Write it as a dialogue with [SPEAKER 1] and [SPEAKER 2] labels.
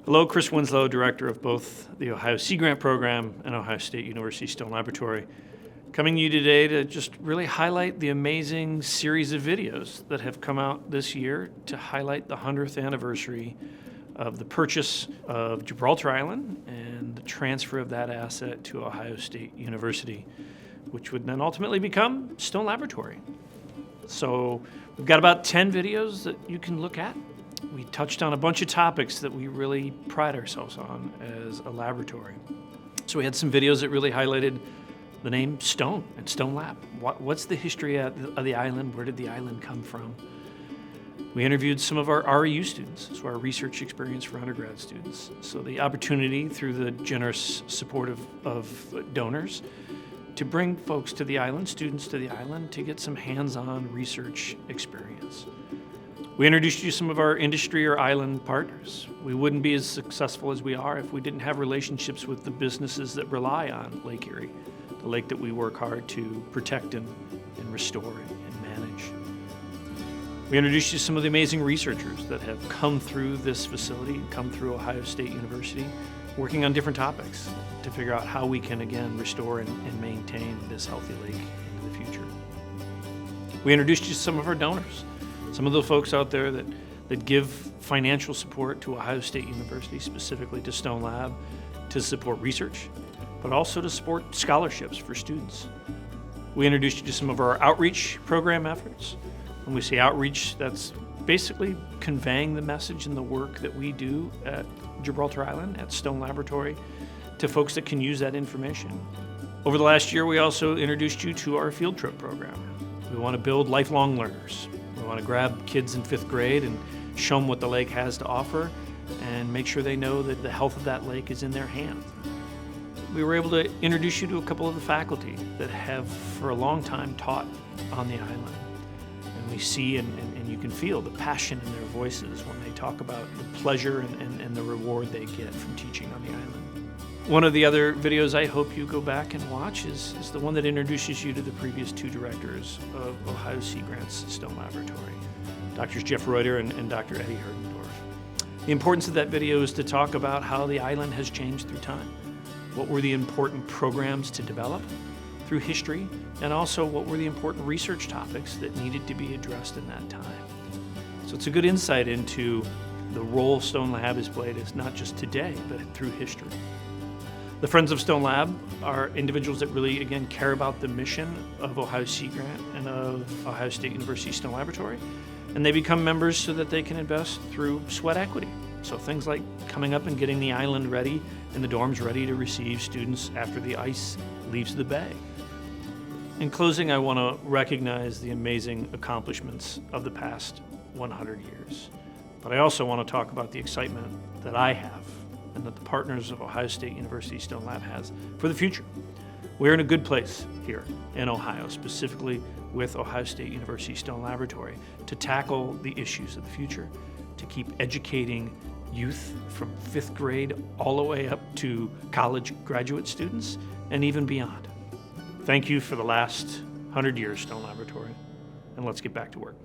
[SPEAKER 1] Hello, Chris Winslow, Director of both the Ohio Sea Grant Program and Ohio State University Stone Laboratory, coming to you today to just really highlight the amazing series of videos that have come out this year to highlight the 100th anniversary of the purchase of Gibraltar Island and the transfer of that asset to Ohio State University, which would then ultimately become Stone Laboratory. So we've got about 10 videos that you can look at. We touched on a bunch of topics that we really pride ourselves on as a laboratory. So we had some videos that really highlighted the name Stone and Stone Lab. What's the history of the island? Where did the island come from? We interviewed some of our REU students, so our research experience for undergrad students. So the opportunity through the generous support of donors to bring folks to the island, students to the island, to get some hands-on research experience. We introduced you to some of our industry or island partners. We wouldn't be as successful as we are if we didn't have relationships with the businesses that rely on Lake Erie, the lake that we work hard to protect and restore and manage. We introduced you to some of the amazing researchers that have come through this facility, come through Ohio State University, working on different topics to figure out how we can again restore and maintain this healthy lake into the future. We introduced you to some of our donors. Some of the folks out there that give financial support to Ohio State University, specifically to Stone Lab, to support research, but also to support scholarships for students. We introduced you to some of our outreach program efforts. When we say outreach, that's basically conveying the message and the work that we do at Gibraltar Island, at Stone Laboratory, to folks that can use that information. Over the last year, we also introduced you to our field trip program. We want to build lifelong learners. We want to grab kids in 5th grade and show them what the lake has to offer and make sure they know that the health of that lake is in their hands. We were able to introduce you to a couple of the faculty that have for a long time taught on the island. And we see and you can feel the passion in their voices when they talk about the pleasure and the reward they get from teaching on the island. One of the other videos I hope you go back and watch is the one that introduces you to the previous 2 directors of Ohio Sea Grant's Stone Laboratory, Drs. Jeff Reuter and Dr. Eddie Herdendorf. The importance of that video is to talk about how the island has changed through time. What were the important programs to develop through history, and also what were the important research topics that needed to be addressed in that time. So it's a good insight into the role Stone Lab has played as not just today, but through history. The Friends of Stone Lab are individuals that really, again, care about the mission of Ohio Sea Grant and of Ohio State University Stone Laboratory, and they become members so that they can invest through sweat equity. So things like coming up and getting the island ready and the dorms ready to receive students after the ice leaves the bay. In closing, I want to recognize the amazing accomplishments of the past 100 years. But I also want to talk about the excitement that I have and that the partners of Ohio State University Stone Lab has for the future. We're in a good place here in Ohio, specifically with Ohio State University Stone Laboratory, to tackle the issues of the future, to keep educating youth from 5th grade all the way up to college graduate students and even beyond. Thank you for the last 100 years, Stone Laboratory, and let's get back to work.